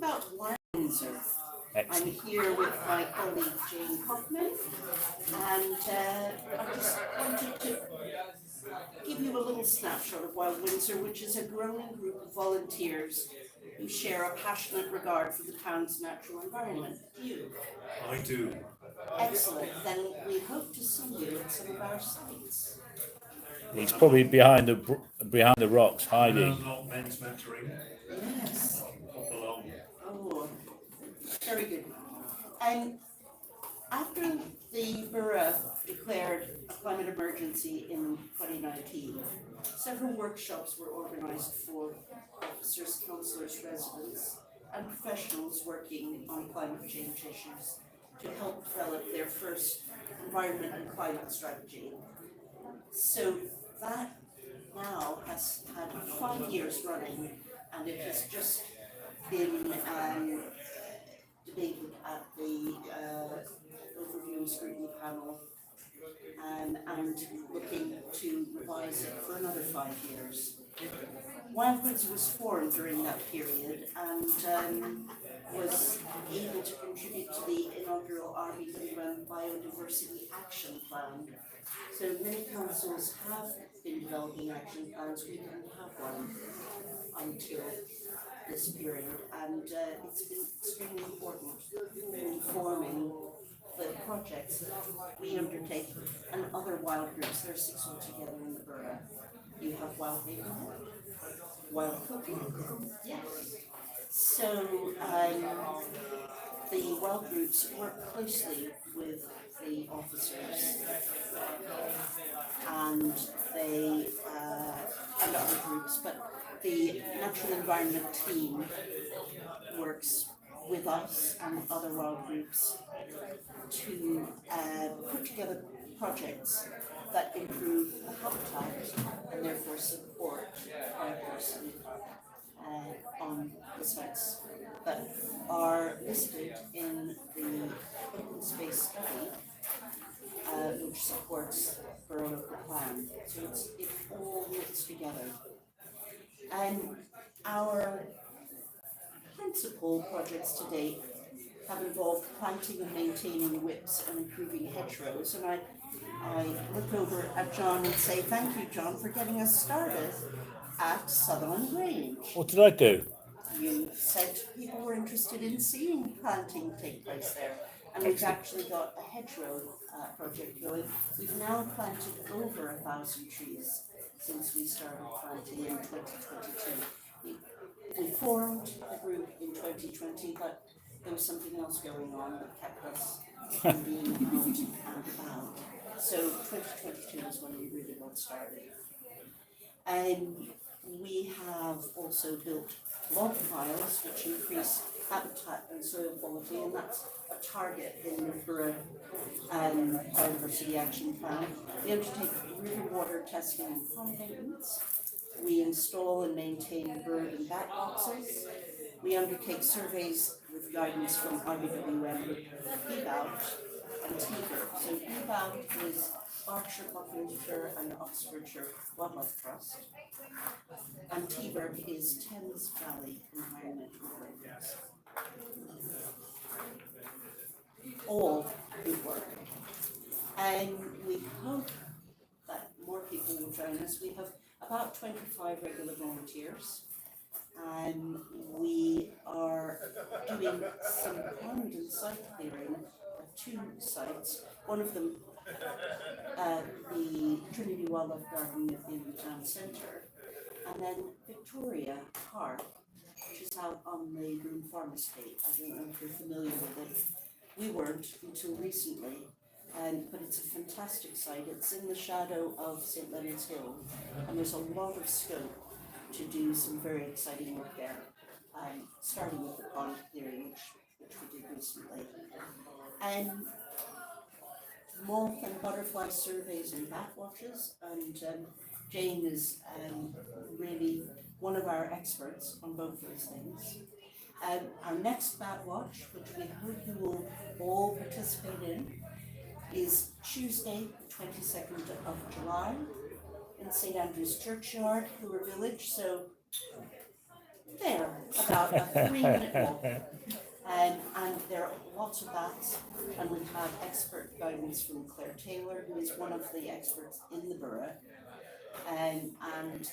about Windsor. I'm Excellent. here with my colleague Jane Hoffman, and I just wanted to give you a little snapshot of Wild Windsor, which is a growing group of volunteers who share a passionate regard for the town's natural environment. Do you? I do. Excellent. Then we hope to see you at some of our sites. He's probably behind the rocks, hiding. Not men's mentoring. Yes. Hop along. Oh, very good. And after the borough declared a climate emergency in 2019, several workshops were organised for officers, councillors, residents and professionals working on climate change issues to help develop their first environment and climate strategy. So that now has had 5 years running, and it has just been debated at the overview and scrutiny panel, and looking to revise it for another 5 years. Wild Windsor was formed during that period and was able to contribute to the inaugural RBW Biodiversity Action Plan. So many councils have been developing action plans. We didn't have one until this period, and it's been extremely important in informing the projects that we undertake and other wild groups. There are 6 altogether in the borough. You have Wild Neighbourhood, Wild Cooking, yes. So the wild groups work closely with the officers and they and other groups, but the natural environment team works with us and other wild groups to put together projects that improve the habitat and therefore support biodiversity on the sites that are listed in the open space study, which supports borough local plan. So it all knits together. And our principal projects to date have involved planting and maintaining whips and improving hedgerows. And I look over at John and say, thank you, John, for getting us started at Sutherland Grange. What did I do? You said people were interested in seeing planting take place there. And we've actually got a hedgerow project going. We've now planted over 1,000 trees since we started planting in 2022. We formed the group in 2020, but there was something else going on that kept us from being out and about. So 2022 is when we really got started. And we have also built log piles which increase habitat and soil quality, and that's a target in the borough biodiversity action plan. We undertake river water testing and pond maintenance. We install and maintain bird and bat boxes. We undertake surveys with guidance from RBWM, EBOUT, and TIGR. So EBOUT is Berkshire, Buckinghamshire and Oxfordshire Wildlife Trust, and TIGR is Thames Valley Environmental Programs. All good work. And we hope that more people will join us. We have about 25 regular volunteers, and we are doing some permanent site clearing at 2 sites. One of them, the Trinity Wildlife Garden in the town centre, and then Victoria Park, which is out on the Broome Farm Estate. I don't know if you're familiar with it. We weren't until recently, but it's a fantastic site. It's in the shadow of St Leonard's Hill, and there's a lot of scope to do some very exciting work there, starting with the pond clearing, which we did recently. And moth and butterfly surveys and bat watches, and Jane is really one of our experts on both those things. Our next bat watch, which we hope you will all participate in, is Tuesday, the 22nd of July in St Andrew's Churchyard, Hoover Village. So there, about a 3-minute walk. And there are lots of bats, and we have expert guidance from Claire Taylor, who is one of the experts in the borough. And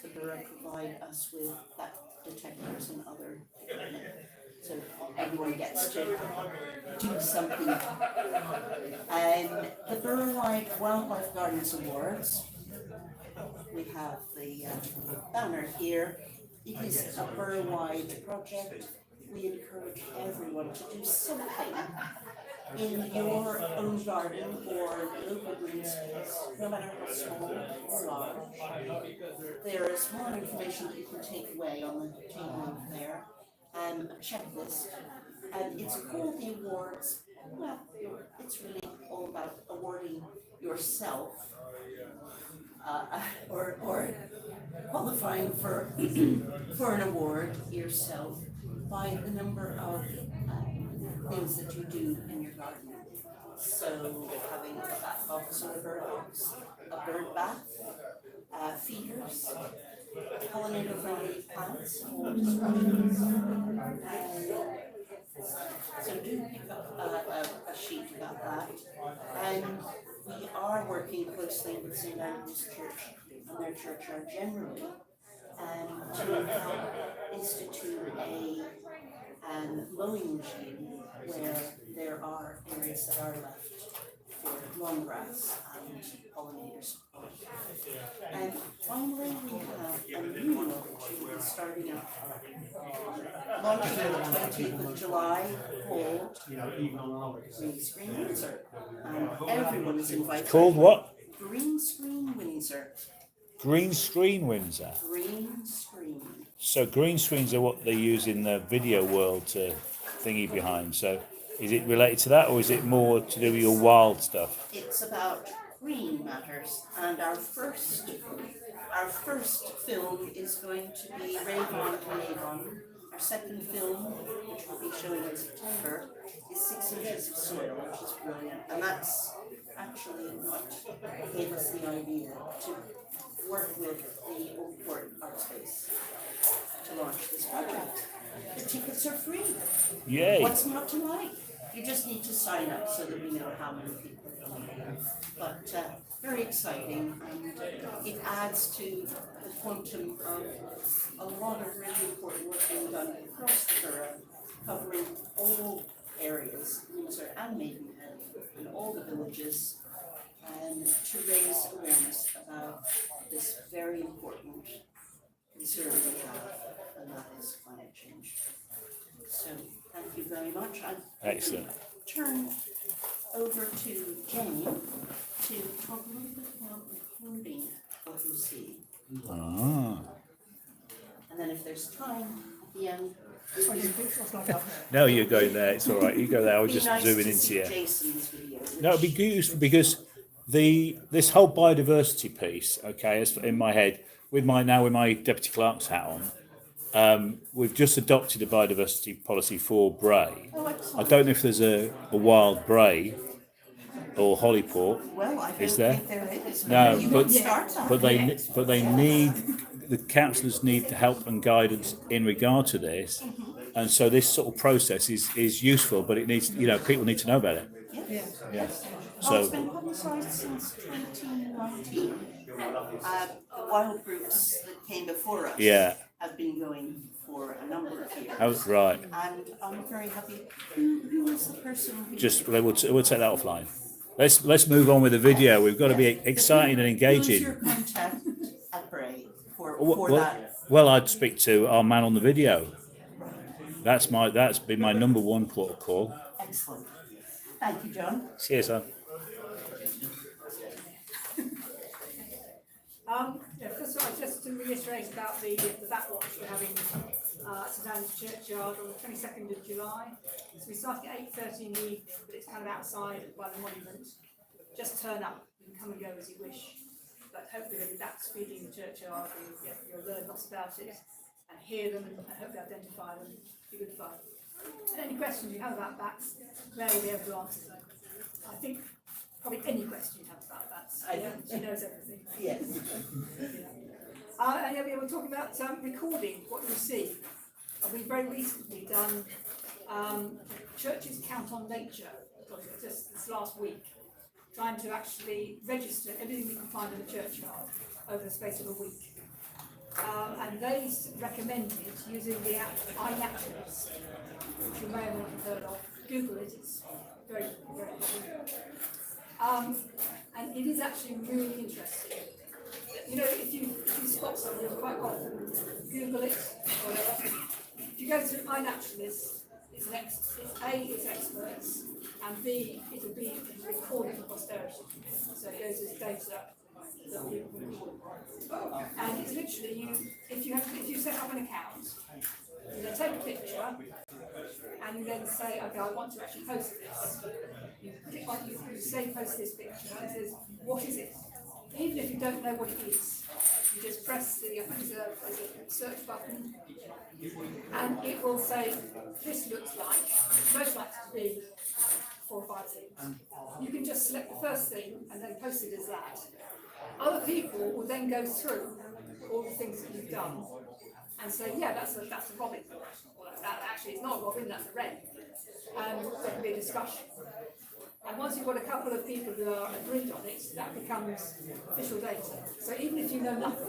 the borough provide us with bat detectors and other equipment. So everyone gets to do something. And the Borough-wide Wildlife Gardens Awards, we have the banner here. It is a borough-wide project. We encourage everyone to do something in your own garden or local green space, no matter how small or large. There is more information that you can take away on the table over there, and a checklist. And it's called the awards. Well, it's really all about awarding yourself or qualifying for an award yourself by the number of things that you do in your garden. So having a bath box or a bird box, a bird bath, feeders, pollinator-friendly plants, or squashes. So do pick up a sheet about that. And we are working closely with St. Andrew's Church and their churchyard generally, to help institute a mowing regime where there are areas that are left for lawn grass and pollinators. And finally, we have a new one which will be starting up, launching on the 20th of July, called Green Screen Windsor. And everyone is invited. Called what? Green Screen Windsor. Green screen Windsor. Green screen. So green screens are what they use in the video world to thingy behind. So is it related to that, or is it more to do with your wild stuff? It's about green matters, and our first film is going to be Ravon and Avon. Our second film, which we'll be showing in September, is 6 Inches of Soil, which is brilliant, and that's actually what gave us the idea to work with the Old Port Art Space to launch this project. The tickets are free. Yay! What's not to like? You just need to sign up so that we know how many people are coming. But very exciting, and it adds to the quantum of a lot of really important work being done across the borough, covering all areas, Windsor and Maidenhead, and all the villages, and to raise awareness about this very important concern we have, and that is climate change. So, thank you very much. Excellent. Turn over to Jane to talk a little bit about recording what you see. Ah. And then if there's time at the end. No, you go there. It's all right. You go there. I was just nice zooming to into see you. Jason's video. No, it'd be useful because this whole biodiversity piece, okay, is in my head with my deputy clerk's hat on. We've just adopted a biodiversity policy for Bray. Oh, I excellent. don't know if there's a wild Bray or Hollyport. Well, I don't Is there? think there is. No, You but can start that. but they need, the councillors need help and guidance in regard to this, and so this sort of process is useful, but it needs, people need to know about it. Yes. Yeah. Well, it's So been publicised since 2019. The wild groups that came before us yeah, have been going for a number of years. that was right. And I'm very happy. Who is the person who... Just we'll take that offline. Let's move on with the video. We've got to be exciting and engaging. Who's your contact at Bray for Well, that? well, I'd speak to our man on the video. That's been my number one port of call. Excellent. Thank you, John. Cheers, son. First of all, just to reiterate about the bat watch we're having at St Anne's Churchyard on the 22nd of July. So we start at 8:30 in the evening, but it's kind of outside by the monument. Just turn up, you can come and go as you wish. But hopefully there'll be bats feeding the churchyard, and you'll learn lots about it and hear them and hopefully identify them. Be good fun. And any questions you have about bats, Claire will be able to answer them. I think probably any question you have about bats. She knows everything. Yes. And yeah, we were talking about recording what you see. And we've very recently done Churches Count on Nature, just this last week, trying to actually register everything we can find in the churchyard over the space of a week. And they recommended using the app iNaturalist, which you may have not heard of. Google it, it's very, very good. And it is actually really interesting. You know, if you spot something, quite often Google it, whatever. If you go to iNaturalist, it's experts, and B, it'll be recorded for posterity. So it goes as data that we record. And it's literally if you set up an account, you then take a picture, and you then say, okay, I want to actually post this. You click on, you say post this picture, and it says, what is it? Even if you don't know what it is, you just press there's a search button, and it will say, this looks like, most likely to be 4 or 5 things. You can just select the first thing and then post it as that. Other people will then go through all the things that you've done and say, yeah, that's a robin. Or that actually it's not a robin, that's a wren. And there can be a discussion. And once you've got a couple of people who are agreed on it, that becomes official data. So even if you know nothing,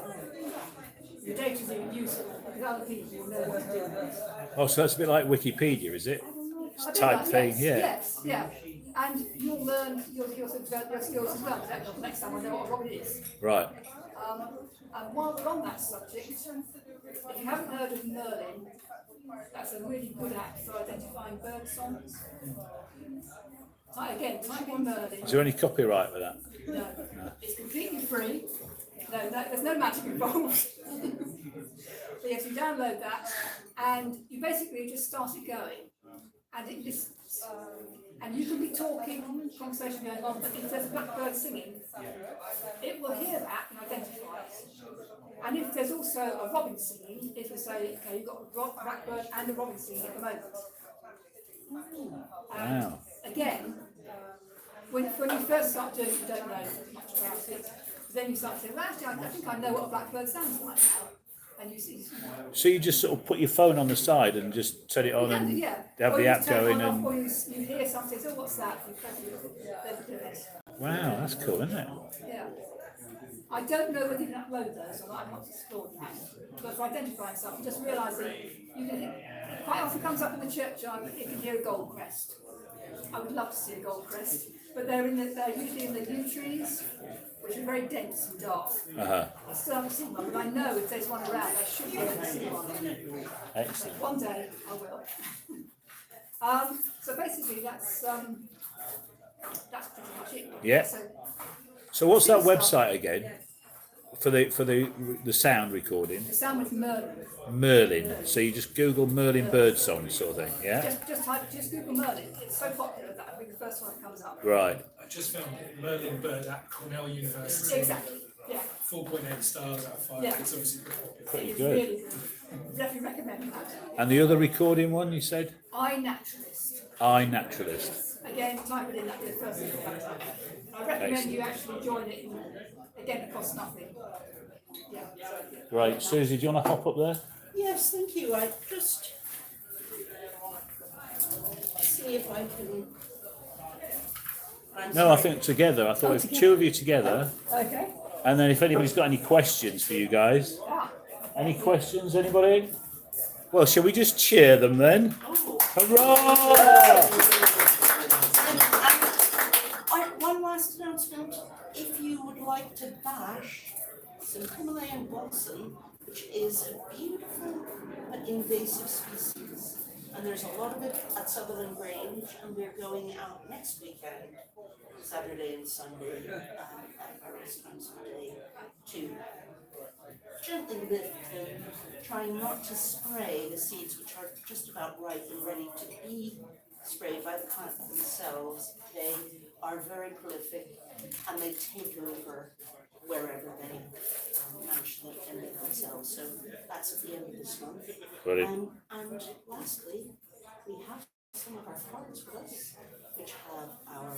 your data is even useful because other people will know what to do with it. Oh, so that's a bit like Wikipedia, is it? It's a I think type that, thing, yes, yeah. Yes, yeah. And you'll learn, you'll develop your skills as well. So next time I know what a robin is. Right. And while we're on that subject, if you haven't heard of Merlin, that's a really good app for identifying bird songs. Type in Merlin. Is there any copyright with that? No. It's completely free. No, there's no magic involved. So yes, you download that, and you basically just start it going, and it listens. And you can be talking, conversation going on, but if there's a blackbird singing, it will hear that and identify it. And if there's also a robin singing, it will say, okay, you've got a blackbird and a robin singing at the moment. Wow. Again, when you first start doing it, you don't know much about it. Then you start saying, well, actually, I think I know what a blackbird sounds like now. And you see. So you just sort of put your phone on the side and just turn it on and have the app going and... Or you hear something, so what's that? You press it, then do it. Wow, that's cool, isn't it? Yeah. I don't know whether you can upload those or not, I've not explored that. But for identifying stuff, you just realise that it quite often comes up in the churchyard that you can hear a gold crest. I would love to see a gold crest, but they're usually in the yew trees, which are very dense and dark. I still haven't seen one, but I know if there's one around, I should be able to see one. Excellent. One day I will. So basically, that's pretty much it. Yeah. So what's that website again? For the sound recording? The sound with Merlin. Merlin. So you just Google Merlin bird song sort of thing, yeah? Just Google Merlin. It's so popular that I think the first one that comes up. Right. I just found it, Merlin Bird at Cornell University. Exactly. Yeah. 4.8 stars out of 5. Yeah. It's obviously pretty popular. Pretty It's good. really good. Definitely recommend that. And the other recording one you said? iNaturalist. iNaturalist. Again, type it in, that'll be the first thing that comes up. I recommend you actually join it. Again, it costs nothing. Yeah. Right, Susie, do you want to hop up there? Yes, thank you. I just see if I can. No, I think together. I thought if two of you together, Okay. and then if anybody's got any questions for you guys. Any questions, anybody? Well, shall we just cheer them then? Hurrah! One last announcement. If you would like to bash some Himalayan balsam, which is a beautiful but invasive species, and there's a lot of it at Sutherland Grange, and we're going out next weekend, Saturday and Sunday, at various times of the day, to gently lift them, trying not to spray the seeds which are just about ripe and ready to be sprayed by the plant themselves. They are very prolific and they take over wherever they manage to end it themselves. So that's at the end of this month. Brilliant. And lastly, we have some of our cards with us, which have our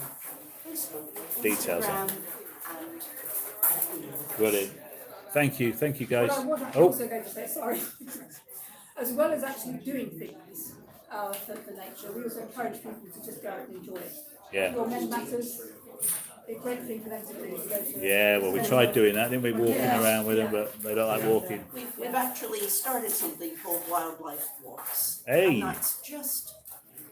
Facebook, Details Instagram, on. and Brilliant. Thank you guys. What I'm Oh, also going to say, sorry. as well as actually doing things for nature, we also encourage people to just go out and enjoy it. Yeah. Your Men Matters, a great thing for them to do. To go to Yeah, well, we tried doing that, didn't we? Walking around with them, but they don't like walking. We've actually started something called wildlife walks. Hey. And that's just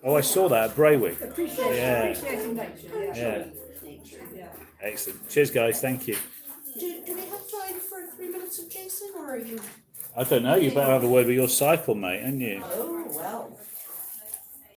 Oh, I saw that at Braywick. appreciating nature. Yeah. Yeah, nature. Yeah. excellent. Cheers, guys. Thank you. Do we have time for 3 minutes of Jason, or are you? I don't know. You better have a word with your cycle, mate, haven't you? Oh,